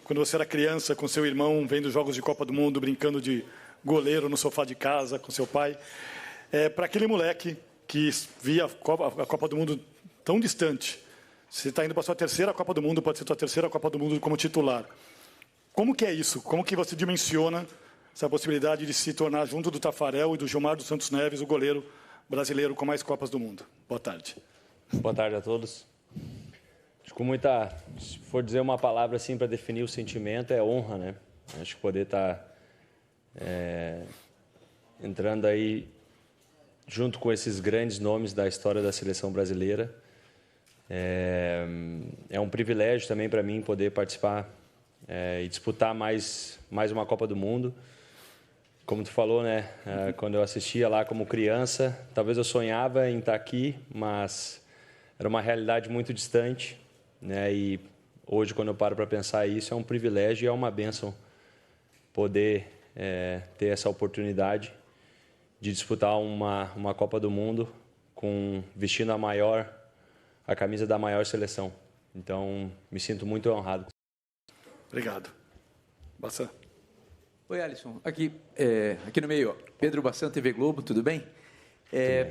quando você era criança, com seu irmão, vendo jogos de Copa do Mundo, brincando de goleiro no sofá de casa com seu pai. Para aquele moleque que via a Copa do Mundo tão distante, você está indo para a sua terceira Copa do Mundo, pode ser a sua terceira Copa do Mundo como titular. Como que é isso? Como que você dimensiona essa possibilidade de se tornar, junto do Tafarel e do Gilmar dos Santos Neves, o goleiro brasileiro com mais Copas do Mundo? Boa tarde. Boa tarde a todos. Acho que muita, se for dizer uma palavra assim para definir o sentimento, é honra, né? Acho que poder estar entrando aí junto com esses grandes nomes da história da seleção brasileira. É um privilégio também para mim poder participar e disputar mais uma Copa do Mundo. Como tu falou, né? Quando eu assistia lá como criança, talvez eu sonhava em estar aqui, mas era uma realidade muito distante, né? E hoje, quando eu paro para pensar isso, é um privilégio e é uma bênção poder ter essa oportunidade de disputar uma Copa do Mundo vestindo a camisa da maior seleção. Então, me sinto muito honrado. Obrigado. Bassan. Oi, Alisson. Aqui no meio, Pedro Bassan, TV Globo, tudo bem?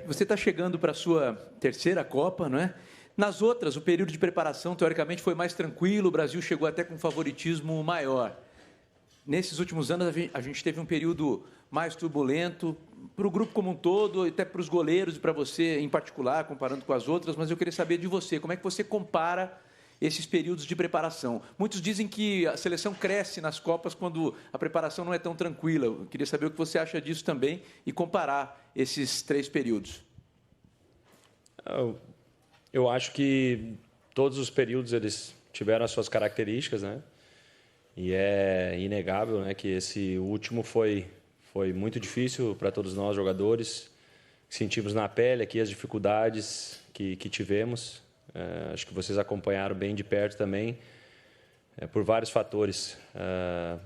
Você está chegando para a sua terceira Copa, não é? Nas outras, o período de preparação, teoricamente, foi mais tranquilo, o Brasil chegou até com um favoritismo maior. Nesses últimos anos, a gente teve um período mais turbulento, para o grupo como um todo, até para os goleiros e para você em particular, comparando com as outras, mas eu queria saber de você, como é que você compara esses períodos de preparação? Muitos dizem que a seleção cresce nas Copas quando a preparação não é tão tranquila. Eu queria saber o que você acha disso também e comparar esses três períodos. Eu acho que todos os períodos eles tiveram as suas características, né? E é inegável, né, que esse último foi muito difícil para todos nós jogadores. Sentimos na pele aqui as dificuldades que tivemos. Acho que vocês acompanharam bem de perto também, por vários fatores.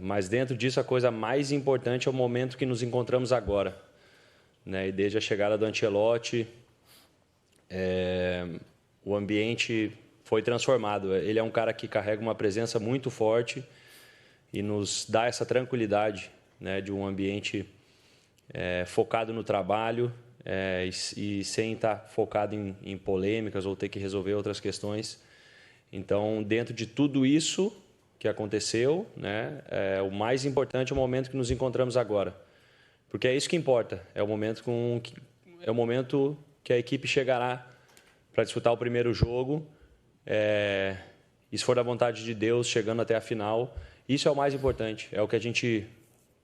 Mas dentro disso, a coisa mais importante é o momento que nos encontramos agora, né? E desde a chegada do Ancelotti, o ambiente foi transformado. Ele é um cara que carrega uma presença muito forte e nos dá essa tranquilidade, né, de um ambiente focado no trabalho, e sem estar focado em polêmicas ou ter que resolver outras questões. Então, dentro de tudo isso que aconteceu, né, o mais importante é o momento que nos encontramos agora, porque é isso que importa. É o momento que a equipe chegará para disputar o primeiro jogo, e se for da vontade de Deus, chegando até a final. Isso é o mais importante. É o que a gente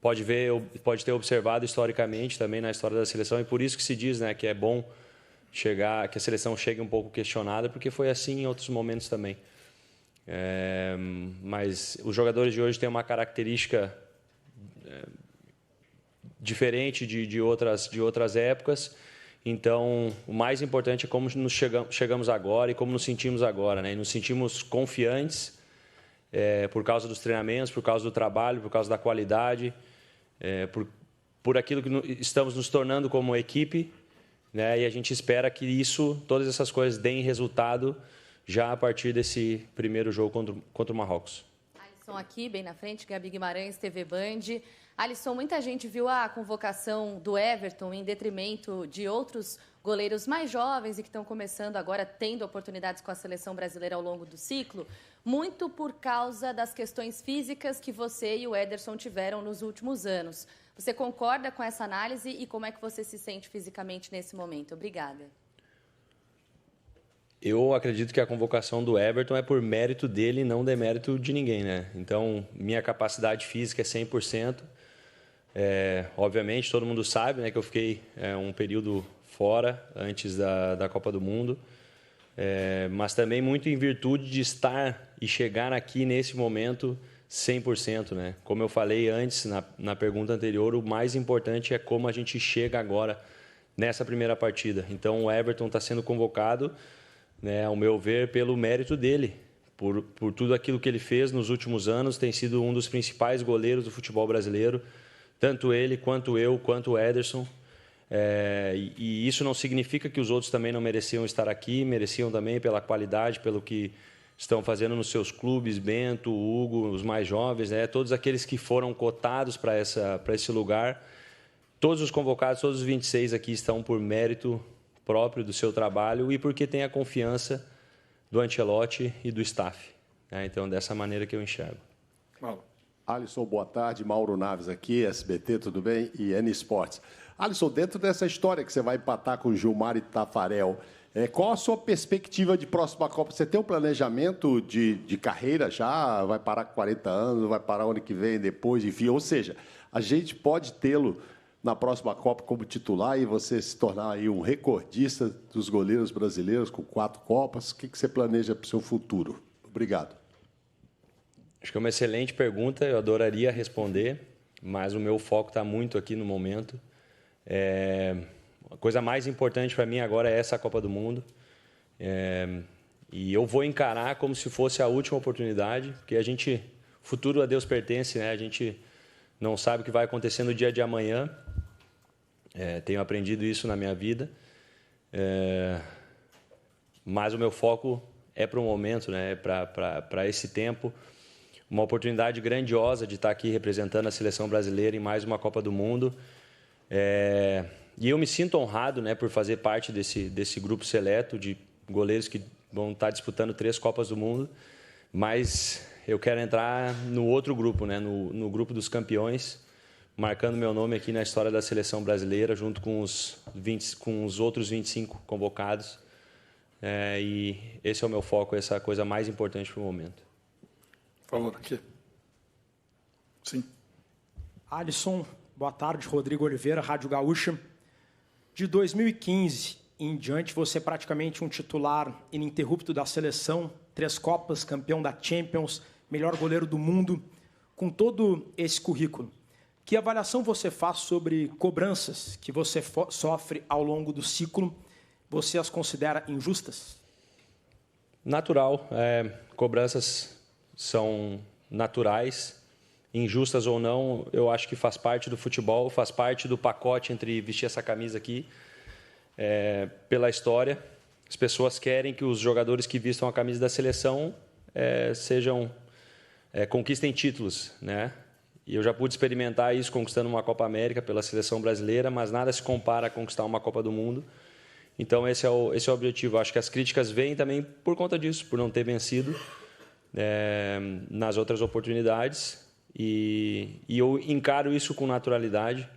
pode ver, pode ter observado historicamente também na história da seleção, e por isso que se diz, né, que é bom que a seleção chegue um pouco questionada, porque foi assim em outros momentos também. Mas os jogadores de hoje têm uma característica diferente de outras épocas. Então, o mais importante é como nos chegamos agora e como nos sentimos agora, né? E nos sentimos confiantes por causa dos treinamentos, por causa do trabalho, por causa da qualidade, por aquilo que estamos nos tornando como equipe, né? E a gente espera que todas essas coisas deem resultado já a partir desse primeiro jogo contra o Marrocos. Alisson aqui, bem na frente, Gabi Guimarães, TV Band. Alisson, muita gente viu a convocação do Everton em detrimento de outros goleiros mais jovens e que estão começando agora, tendo oportunidades com a seleção brasileira ao longo do ciclo, muito por causa das questões físicas que você e o Ederson tiveram nos últimos anos. Você concorda com essa análise e como é que você se sente fisicamente nesse momento? Obrigada. Eu acredito que a convocação do Everton é por mérito dele e não demérito de ninguém, né? Então, minha capacidade física é 100%. Obviamente, todo mundo sabe, né, que eu fiquei um período fora antes da Copa do Mundo, mas também muito em virtude de estar e chegar aqui nesse momento 100%, né? Como eu falei antes, na pergunta anterior, o mais importante é como a gente chega agora nessa primeira partida. Então, o Everton está sendo convocado, né, ao meu ver, pelo mérito dele, por tudo aquilo que ele fez nos últimos anos. Tem sido um dos principais goleiros do futebol brasileiro, tanto ele, quanto eu, quanto o Ederson. E isso não significa que os outros também não mereciam estar aqui, mereciam também pela qualidade, pelo que estão fazendo nos seus clubes, Bento, Hugo, os mais jovens, né? Todos aqueles que foram cotados para esse lugar. Todos os convocados, todos os 26 aqui estão por mérito próprio do seu trabalho e porque tem a confiança do Ancelotti e do staff. Né? Então, dessa maneira que eu enxergo. Mauro. Alisson, boa tarde. Mauro Naves aqui, SBT, tudo bem? E N Sports. Alisson, dentro dessa história que você vai empatar com o Gilmar e Tafarel, qual a sua perspectiva de próxima Copa? Você tem um planejamento de carreira já? Vai parar com 40 anos? Vai parar ano que vem, depois? Enfim, ou seja, a gente pode tê-lo na próxima Copa como titular e você se tornar aí um recordista dos goleiros brasileiros com 4 Copas? O que você planeja para o seu futuro? Obrigado. Acho que é uma excelente pergunta, eu adoraria responder, mas o meu foco está muito aqui no momento. A coisa mais importante para mim agora é essa Copa do Mundo. E eu vou encarar como se fosse a última oportunidade, porque o futuro a Deus pertence, né? A gente não sabe o que vai acontecer no dia de amanhã. Tenho aprendido isso na minha vida. Mas o meu foco é para o momento, né? Para esse tempo. Uma oportunidade grandiosa de estar aqui representando a seleção brasileira em mais uma Copa do Mundo. E eu me sinto honrado, né, por fazer parte desse grupo seleto de goleiros que vão estar disputando 3 Copas do Mundo. Mas eu quero entrar no outro grupo, né, no grupo dos campeões, marcando meu nome aqui na história da seleção brasileira, junto com os outros 25 convocados. E esse é o meu foco, essa é a coisa mais importante para o momento. Por favor, aqui. Sim. Alisson, boa tarde. Rodrigo Oliveira, Rádio Gaúcha. De 2015 em diante, você é praticamente um titular ininterrupto da seleção, 3 Copas, campeão da Champions, melhor goleiro do mundo. Com todo esse currículo, que avaliação você faz sobre cobranças que você sofre ao longo do ciclo? Você as considera injustas? Natural. Cobranças são naturais, injustas ou não, eu acho que faz parte do futebol, faz parte do pacote entre vestir essa camisa aqui, pela história. As pessoas querem que os jogadores que vistam a camisa da seleção conquistem títulos, né? E eu já pude experimentar isso conquistando uma Copa América pela seleção brasileira, mas nada se compara a conquistar uma Copa do Mundo. Então, esse é o objetivo. Eu acho que as críticas vêm também por conta disso, por não ter vencido nas outras oportunidades. E eu encaro isso com naturalidade.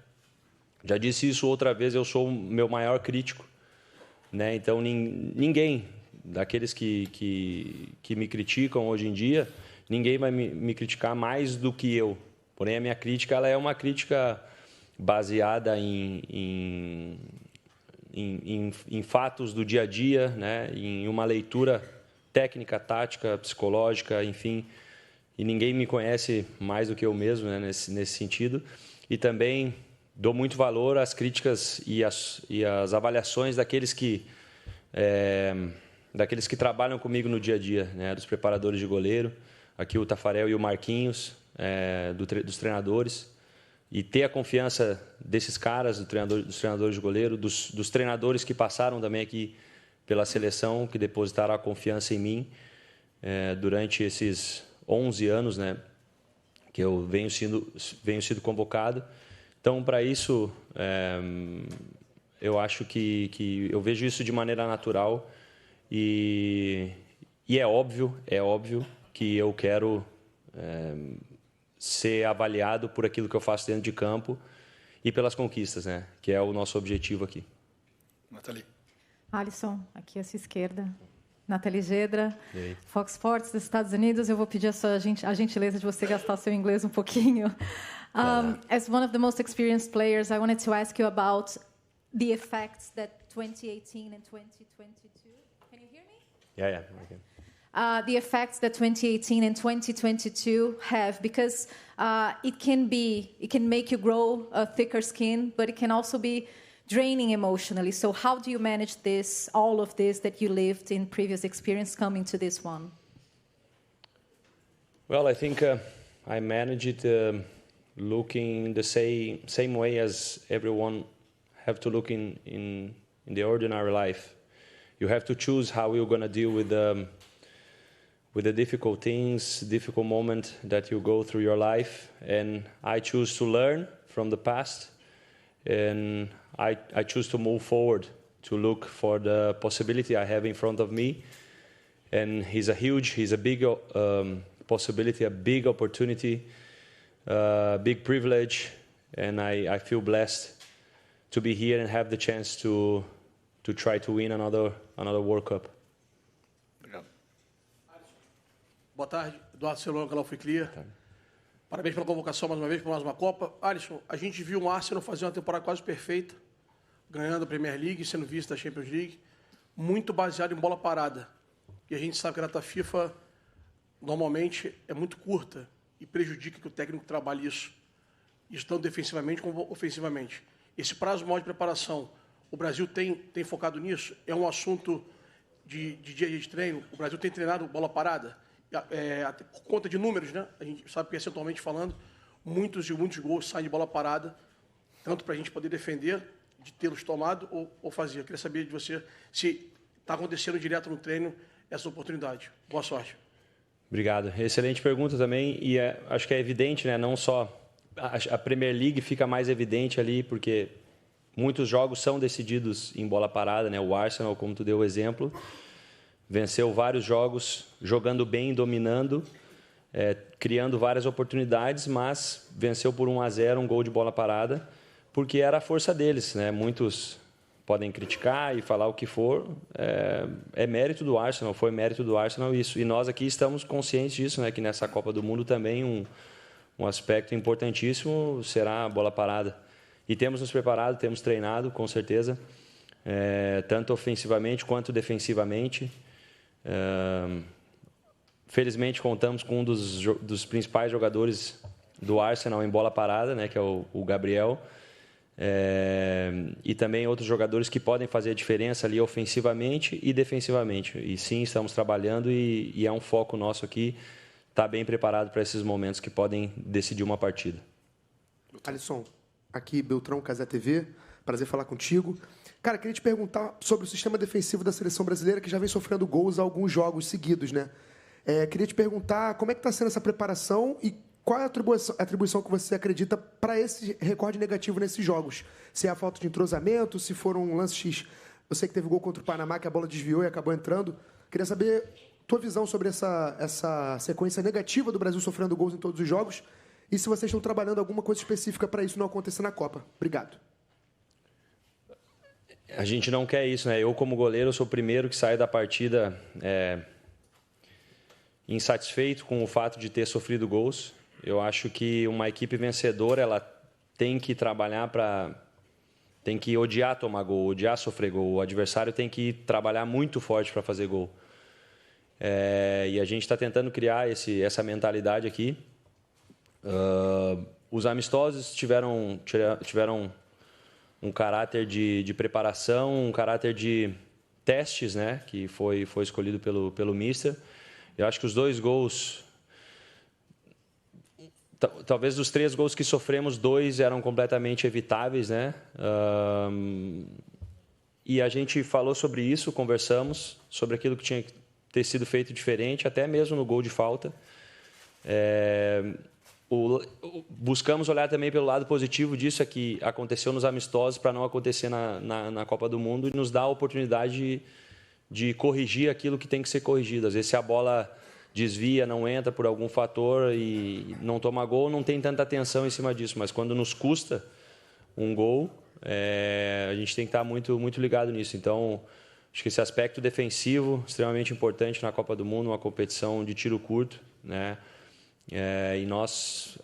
Já disse isso outra vez, eu sou o meu maior crítico. Né? Então, ninguém daqueles que me criticam hoje em dia, ninguém vai me criticar mais do que eu. Porém, a minha crítica ela é uma crítica baseada em fatos do dia a dia, né? Em uma leitura técnica, tática, psicológica, enfim. E ninguém me conhece mais do que eu mesmo, né? nesse sentido. E também dou muito valor às críticas e às avaliações daqueles que trabalham comigo no dia a dia, né? Dos preparadores de goleiro, aqui o Tafarel e o Marquinhos, dos treinadores. E ter a confiança desses caras, dos treinadores de goleiro, dos treinadores que passaram também aqui pela seleção, que depositaram a confiança em mim durante esses 11 anos, né, que eu venho sendo convocado. Então, para isso, eu acho que eu vejo isso de maneira natural e é óbvio que eu quero ser avaliado por aquilo que eu faço dentro de campo e pelas conquistas, né? Que é o nosso objetivo aqui. Nathalie. Alisson, aqui à sua esquerda. Nathalie Gedra, Fox Sports dos Estados Unidos. Eu vou pedir a gentileza de você gastar seu inglês um pouquinho. As one of the most experienced players, I wanted to ask you about the effects that 2018 and 2022... Can you hear me? Yeah, okay. The effects that 2018 and 2022 have, because it can make you grow a thicker skin, but it can also be draining emotionally. So how do you manage all of this that you lived in previous experience coming to this one? Well, I think I manage it looking the same way as everyone have to look in the ordinary life. You have to choose how you're going to deal with the difficult things, difficult moment that you go through your life, and I choose to learn from the past, and I choose to move forward, to look for the possibility I have in front of me, and he's a big possibility, a big opportunity, big privilege, and I feel blessed to be here and have the chance to try to win another World Cup. Boa tarde, Eduardo Celon, canal Free Clear. Parabéns pela convocação mais uma vez, por mais uma Copa. Alisson, a gente viu o Arsenal fazer uma temporada quase perfeita, ganhando a Premier League, sendo vice da Champions League, muito baseado em bola parada. E a gente sabe que a data FIFA, normalmente, é muito curta e prejudica que o técnico trabalhe isso, tanto defensivamente como ofensivamente. Esse prazo maior de preparação, o Brasil tem focado nisso? É um assunto de dia de treino? O Brasil tem treinado bola parada? Por conta de números, né? A gente sabe, percentualmente falando, muitos gols saem de bola parada, tanto para a gente poder defender, de tê-los tomado ou fazer. Eu queria saber de você se está acontecendo direto no treino essa oportunidade. Boa sorte. Obrigado. Excelente pergunta também, e acho que é evidente, né? Não só a Premier League fica mais evidente ali, porque muitos jogos são decididos em bola parada, né? O Arsenal, como tu deu o exemplo, venceu vários jogos jogando bem, dominando, criando várias oportunidades, mas venceu por 1-0, um gol de bola parada, porque era a força deles, né? Muitos podem criticar e falar o que for, é mérito do Arsenal, foi mérito do Arsenal isso. E nós aqui estamos conscientes disso, né? Que nessa Copa do Mundo também um aspecto importantíssimo será a bola parada. E temos nos preparado, temos treinado, com certeza, tanto ofensivamente quanto defensivamente. Felizmente contamos com um dos principais jogadores do Arsenal em bola parada, né, que é o Gabriel, e também outros jogadores que podem fazer a diferença ali ofensivamente e defensivamente. E sim, estamos trabalhando e é um foco nosso aqui estar bem preparado para esses momentos que podem decidir uma partida. Alisson, aqui Beltrão, Casé TV, prazer falar contigo. Cara, queria te perguntar sobre o sistema defensivo da seleção brasileira, que já vem sofrendo gols há alguns jogos seguidos, né? Queria te perguntar como é que está sendo essa preparação e qual é a atribuição que você acredita para esse recorde negativo nesses jogos? Se é a falta de entrosamento, se foram lances X. Eu sei que teve gol contra o Panamá, que a bola desviou e acabou entrando. Queria saber tua visão sobre essa sequência negativa do Brasil sofrendo gols em todos os jogos e se vocês estão trabalhando alguma coisa específica para isso não acontecer na Copa. Obrigado. A gente não quer isso, né? Eu, como goleiro, sou o primeiro que sai da partida insatisfeito com o fato de ter sofrido gols. Eu acho que uma equipe vencedora, ela tem que trabalhar tem que odiar tomar gol, odiar sofrer gol. O adversário tem que trabalhar muito forte para fazer gol. E a gente está tentando criar essa mentalidade aqui. Os amistosos tiveram um caráter de preparação, um caráter de testes, né, que foi escolhido pelo Mister. Eu acho que os 2 gols, talvez dos 3 gols que sofremos, 2 eram completamente evitáveis, né? E a gente falou sobre isso, conversamos sobre aquilo que tinha que ter sido feito diferente, até mesmo no gol de falta. Buscamos olhar também pelo lado positivo disso, que aconteceu nos amistosos para não acontecer na Copa do Mundo e nos dá a oportunidade de corrigir aquilo que tem que ser corrigido. Às vezes, se a bola desvia, não entra por algum fator e não toma gol, não tem tanta atenção em cima disso. Mas quando nos custa um gol, a gente tem que estar muito, muito ligado nisso. Então, acho que esse aspecto defensivo extremamente importante na Copa do Mundo, uma competição de tiro curto, né? E nós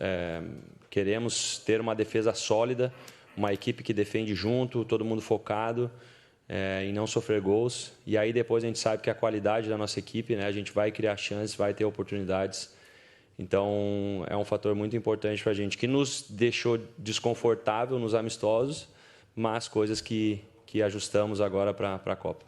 queremos ter uma defesa sólida, uma equipe que defende junto, todo mundo focado em não sofrer gols. E aí depois a gente sabe que a qualidade da nossa equipe, né, a gente vai criar chances, vai ter oportunidades. Então é um fator muito importante para a gente, que nos deixou desconfortável nos amistosos, mas coisas que ajustamos agora para a Copa.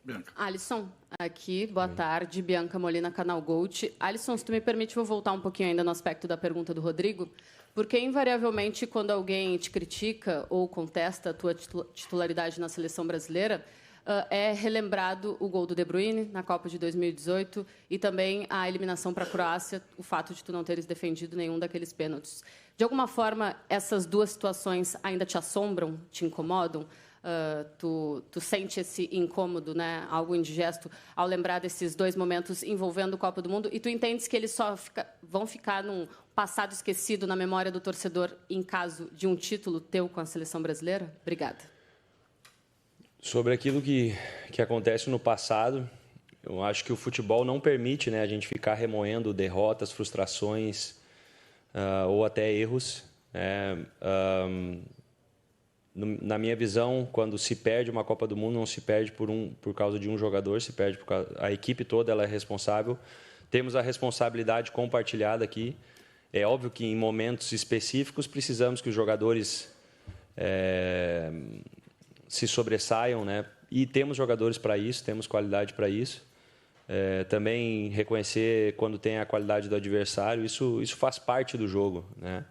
Bianca. Alisson, aqui, boa tarde, Bianca Molina, Canal Gold. Alisson, se tu me permite, vou voltar um pouquinho ainda no aspecto da pergunta do Rodrigo, porque invariavelmente quando alguém te critica ou contesta a tua titularidade na seleção brasileira, é relembrado o gol do De Bruyne na Copa de 2018 e também a eliminação para a Croácia, o fato de tu não teres defendido nenhum daqueles pênaltis. De alguma forma, essas duas situações ainda te assombram, te incomodam? Tu sente esse incômodo, né? Algo indigesto, ao lembrar desses dois momentos envolvendo a Copa do Mundo, e tu entendes que eles vão ficar num passado esquecido na memória do torcedor em caso de um título teu com a seleção brasileira? Obrigada. Sobre aquilo que acontece no passado, eu acho que o futebol não permite, né, a gente ficar remoendo derrotas, frustrações ou até erros. Na minha visão, quando se perde uma Copa do Mundo, não se perde por causa de um jogador, se perde por causa, a equipe toda ela é responsável. Temos a responsabilidade compartilhada aqui. É óbvio que em momentos específicos precisamos que os jogadores se sobressaiam, né? E temos jogadores para isso, temos qualidade para isso. Também reconhecer quando tem a qualidade do adversário, isso faz parte do jogo, né?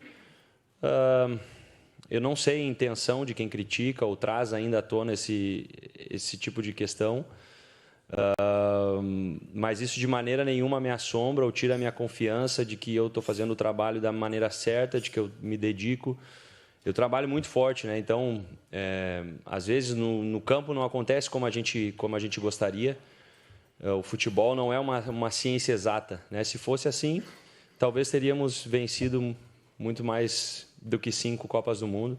Eu não sei a intenção de quem critica ou traz ainda à tona esse tipo de questão, mas isso de maneira nenhuma me assombra ou tira a minha confiança de que eu estou fazendo o trabalho da maneira certa, de que eu me dedico. Eu trabalho muito forte, né? Então, às vezes no campo não acontece como a gente gostaria. O futebol não é uma ciência exata, né? Se fosse assim, talvez teríamos vencido muito mais do que 5 Copas do Mundo.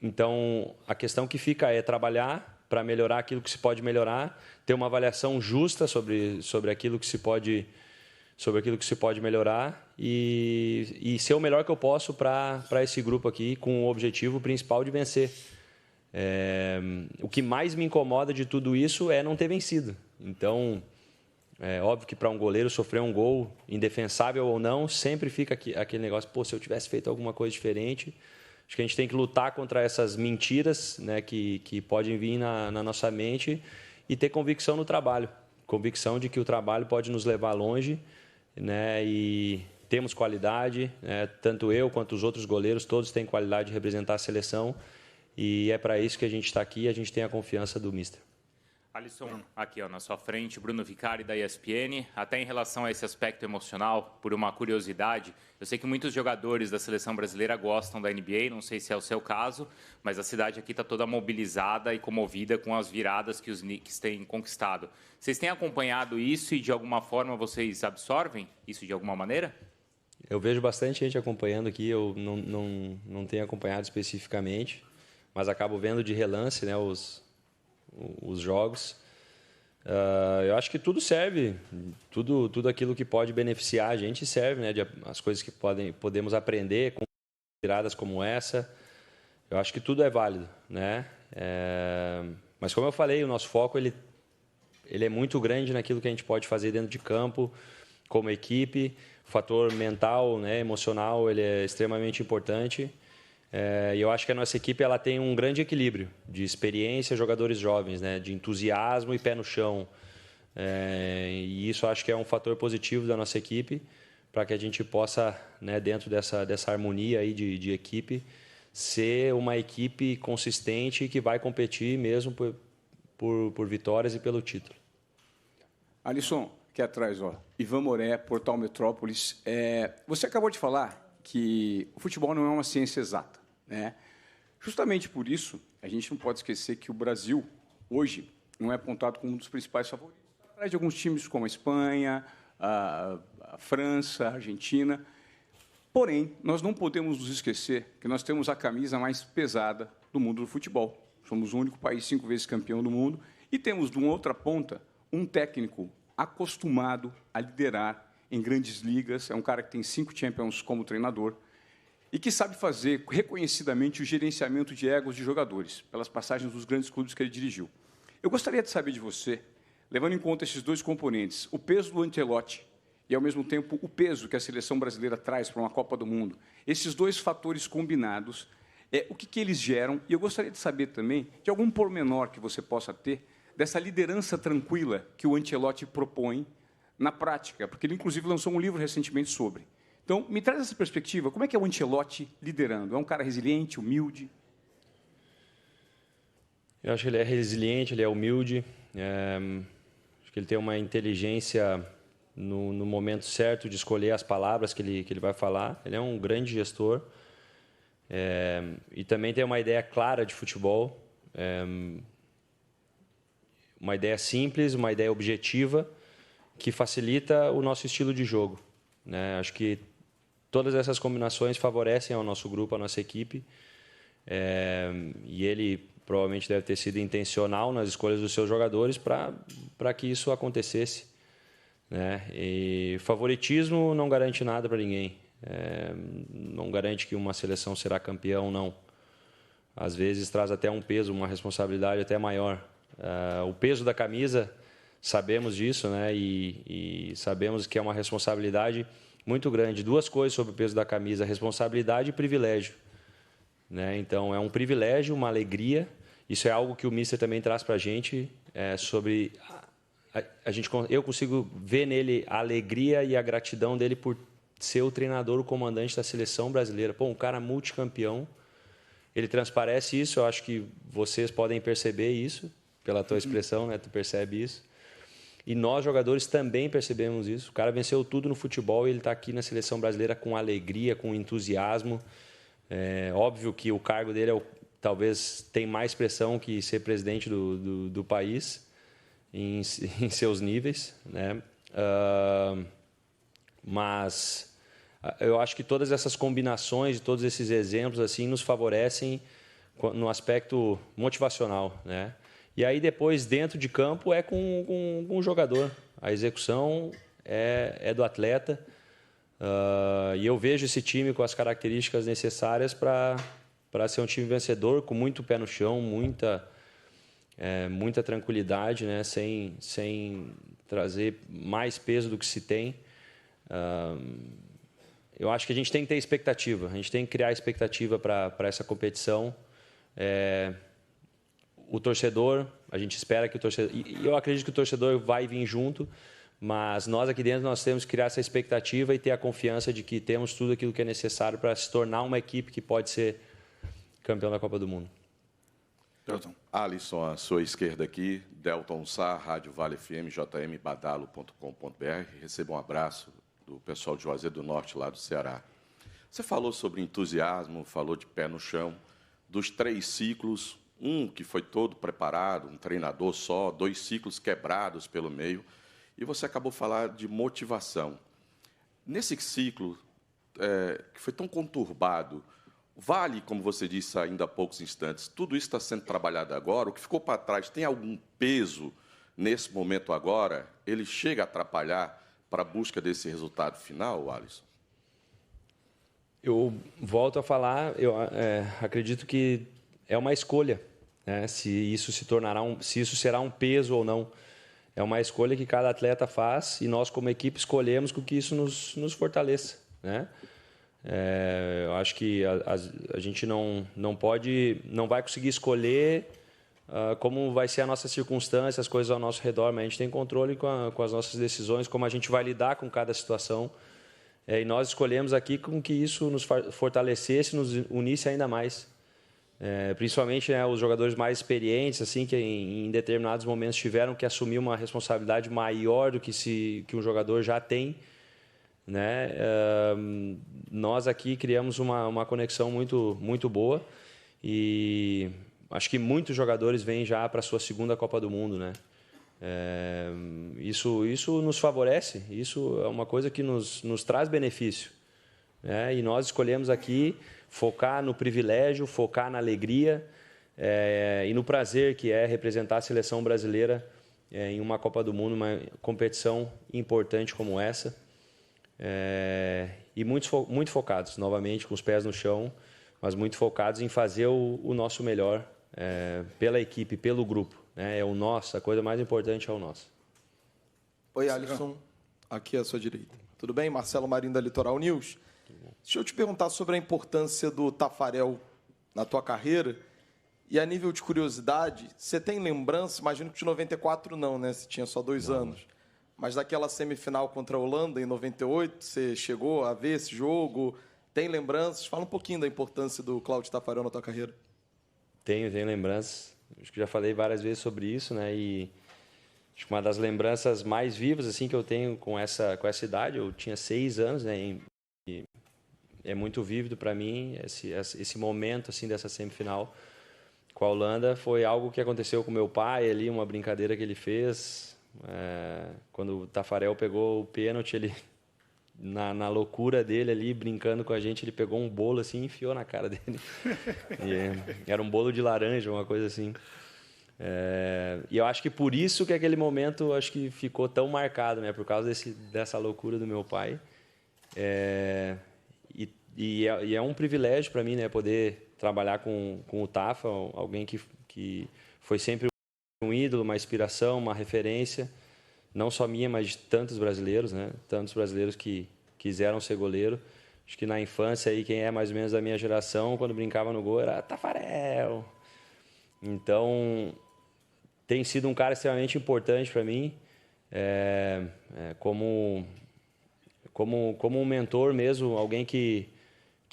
Então, a questão que fica é trabalhar para melhorar aquilo que se pode melhorar, ter uma avaliação justa sobre aquilo que se pode melhorar e ser o melhor que eu posso para esse grupo aqui, com o objetivo principal de vencer. O que mais me incomoda de tudo isso é não ter vencido. Então, é óbvio que para um goleiro sofrer um gol, indefensável ou não, sempre fica aquele negócio, pô, se eu tivesse feito alguma coisa diferente. Acho que a gente tem que lutar contra essas mentiras, né, que podem vir na nossa mente e ter convicção no trabalho. Convicção de que o trabalho pode nos levar longe, né, e temos qualidade, né, tanto eu quanto os outros goleiros, todos têm qualidade de representar a seleção e é para isso que a gente está aqui e a gente tem a confiança do mister. Alisson, aqui ó, na sua frente, Bruno Vicari da ESPN. Até em relação a esse aspecto emocional, por uma curiosidade, eu sei que muitos jogadores da seleção brasileira gostam da NBA, não sei se é o seu caso, mas a cidade aqui está toda mobilizada e comovida com as viradas que os Knicks têm conquistado. Vocês têm acompanhado isso e de alguma forma vocês absorvem isso de alguma maneira? Eu vejo bastante gente acompanhando aqui, eu não tenho acompanhado especificamente, mas acabo vendo de relance, né, os jogos. Eu acho que tudo serve, tudo aquilo que pode beneficiar a gente serve, né? As coisas que podemos aprender com viradas como essa. Eu acho que tudo é válido, né? Mas como eu falei, o nosso foco ele é muito grande naquilo que a gente pode fazer dentro de campo, como equipe. O fator mental, né, emocional, ele é extremamente importante. E eu acho que a nossa equipe ela tem um grande equilíbrio de experiência, jogadores jovens, né, de entusiasmo e pé no chão. E isso acho que é um fator positivo da nossa equipe para que a gente possa, né, dentro dessa harmonia aí de equipe, ser uma equipe consistente que vai competir mesmo por vitórias e pelo título. Alisson, aqui atrás, ó, Ivan Moré, Portal Metrópolis. Você acabou de falar que o futebol não é uma ciência exata, né? Justamente por isso, a gente não pode esquecer que o Brasil, hoje, não é apontado como um dos principais favoritos. Atrás de alguns times como a Espanha, a França, a Argentina. Porém, nós não podemos nos esquecer que nós temos a camisa mais pesada do mundo do futebol. Somos o único país 5 vezes campeão do mundo e temos, de uma outra ponta, um técnico acostumado a liderar em grandes ligas, é um cara que tem 5 Champions como treinador e que sabe fazer reconhecidamente o gerenciamento de egos de jogadores, pelas passagens dos grandes clubes que ele dirigiu. Eu gostaria de saber de você, levando em conta esses dois componentes, o peso do Ancelotti e, ao mesmo tempo, o peso que a seleção brasileira traz para uma Copa do Mundo, esses dois fatores combinados, o que eles geram, e eu gostaria de saber também de algum pormenor que você possa ter dessa liderança tranquila que o Ancelotti propõe na prática, porque ele, inclusive, lançou um livro recentemente sobre. Então, me traz essa perspectiva. Como é que é o Ancelotti liderando? É um cara resiliente, humilde? Eu acho que ele é resiliente, ele é humilde. Acho que ele tem uma inteligência no momento certo de escolher as palavras que ele vai falar. Ele é um grande gestor. E também tem uma ideia clara de futebol. Uma ideia simples, uma ideia objetiva, que facilita o nosso estilo de jogo, né? Acho que todas essas combinações favorecem ao nosso grupo, à nossa equipe. E ele provavelmente deve ter sido intencional nas escolhas dos seus jogadores para que isso acontecesse, né? E favoritismo não garante nada para ninguém. Não garante que uma seleção será campeão, não. Às vezes traz até um peso, uma responsabilidade até maior. O peso da camisa, sabemos disso, né? E sabemos que é uma responsabilidade muito grande. Duas coisas sobre o peso da camisa: responsabilidade e privilégio, né? Então, é um privilégio, uma alegria. Isso é algo que o Mister também traz para a gente, sobre... eu consigo ver nele a alegria e a gratidão dele por ser o treinador, o comandante da seleção brasileira. Pô, um cara multicampeão, ele transparece isso. Eu acho que vocês podem perceber isso, pela tua expressão, né? Tu percebe isso. E nós, jogadores, também percebemos isso. O cara venceu tudo no futebol e ele está aqui na seleção brasileira com alegria, com entusiasmo. Óbvio que o cargo dele talvez tem mais pressão que ser presidente do país em seus níveis, né? Mas eu acho que todas essas combinações, todos esses exemplos assim nos favorecem no aspecto motivacional, né? E aí depois, dentro de campo, é com o jogador. A execução é do atleta. E eu vejo esse time com as características necessárias para ser um time vencedor, com muito pé no chão, muita tranquilidade, né? Sem trazer mais peso do que se tem. Eu acho que a gente tem que ter expectativa. A gente tem que criar expectativa para essa competição. O torcedor, a gente espera que o torcedor... E eu acredito que o torcedor vai vir junto, mas nós aqui dentro nós temos que criar essa expectativa e ter a confiança de que temos tudo aquilo que é necessário para se tornar uma equipe que pode ser campeão da Copa do Mundo. Delton. Alisson, à sua esquerda aqui, Delton Sá, Rádio Vale FM, jmbadalo.com.br. Receba um abraço do pessoal de Juazeiro do Norte, lá do Ceará. Você falou sobre entusiasmo, falou de pé no chão, dos 3 ciclos... Um que foi todo preparado, um treinador só, 2 ciclos quebrados pelo meio. E você acabou de falar de motivação. Nesse ciclo, que foi tão conturbado, vale, como você disse ainda há poucos instantes, tudo isso está sendo trabalhado agora? O que ficou para trás tem algum peso nesse momento agora? Ele chega a atrapalhar para a busca desse resultado final, Alisson? Eu volto a falar, eu acredito que é uma escolha, né? Se isso será um peso ou não. É uma escolha que cada atleta faz e nós, como equipe, escolhemos com que isso nos fortaleça, né? Eu acho que a gente não vai conseguir escolher como vai ser a nossa circunstância, as coisas ao nosso redor, mas a gente tem controle com as nossas decisões, como a gente vai lidar com cada situação. E nós escolhemos aqui com que isso nos fortalecesse, nos unisse ainda mais. Principalmente, né, os jogadores mais experientes, assim, que em determinados momentos tiveram que assumir uma responsabilidade maior do que um jogador já tem, né? Nós aqui criamos uma conexão muito, muito boa e acho que muitos jogadores vêm já para a sua segunda Copa do Mundo, né? Isso nos favorece, isso é uma coisa que nos traz benefício, né? E nós escolhemos aqui focar no privilégio, focar na alegria e no prazer que é representar a seleção brasileira em uma Copa do Mundo, uma competição importante como essa. E muito focados, novamente, com os pés no chão, mas muito focados em fazer o nosso melhor pela equipe, pelo grupo, né? É o nosso, a coisa mais importante é o nosso. Oi, Alisson, aqui à sua direita. Tudo bem? Marcelo Marinho, da Litoral News. Deixa eu te perguntar sobre a importância do Taffarel na tua carreira. E a nível de curiosidade, você tem lembrança, imagino que de 94 não, né? Você tinha só 2 anos. Mas daquela semifinal contra a Holanda, em 98, você chegou a ver esse jogo? Tem lembranças? Fala um pouquinho da importância do Cláudio Taffarel na tua carreira. Tenho lembranças. acho que já falei várias vezes sobre isso, né? E acho que uma das lembranças mais vivas assim que eu tenho com essa idade, eu tinha 6 anos, né? E é muito vívido para mim esse momento assim dessa semifinal com a Holanda. Foi algo que aconteceu com meu pai ali, uma brincadeira que ele fez. Quando o Taffarel pegou o pênalti, ele na loucura dele ali, brincando com a gente, ele pegou um bolo assim e enfiou na cara dele. Era um bolo de laranja, uma coisa assim. E eu acho que por isso que aquele momento acho que ficou tão marcado, né? Por causa dessa loucura do meu pai. E é um privilégio para mim, né? Poder trabalhar com o Tafa, alguém que foi sempre um ídolo, uma inspiração, uma referência, não só minha, mas de tantos brasileiros, né? Tantos brasileiros que quiseram ser goleiro. Acho que na infância, aí, quem é mais ou menos da minha geração, quando brincava no gol, era Taffarel. Então, tem sido um cara extremamente importante para mim, como um mentor mesmo, alguém que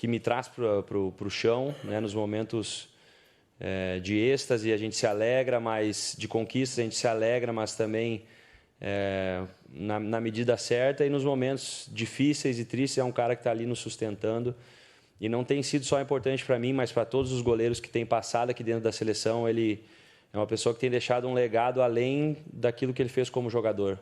me traz para o chão, né? Nos momentos de êxtase a gente se alegra, mas de conquistas a gente se alegra, mas também na medida certa, e nos momentos difíceis e tristes é um cara que está ali nos sustentando. E não tem sido só importante para mim, mas para todos os goleiros que têm passado aqui dentro da seleção. Ele é uma pessoa que tem deixado um legado além daquilo que ele fez como jogador.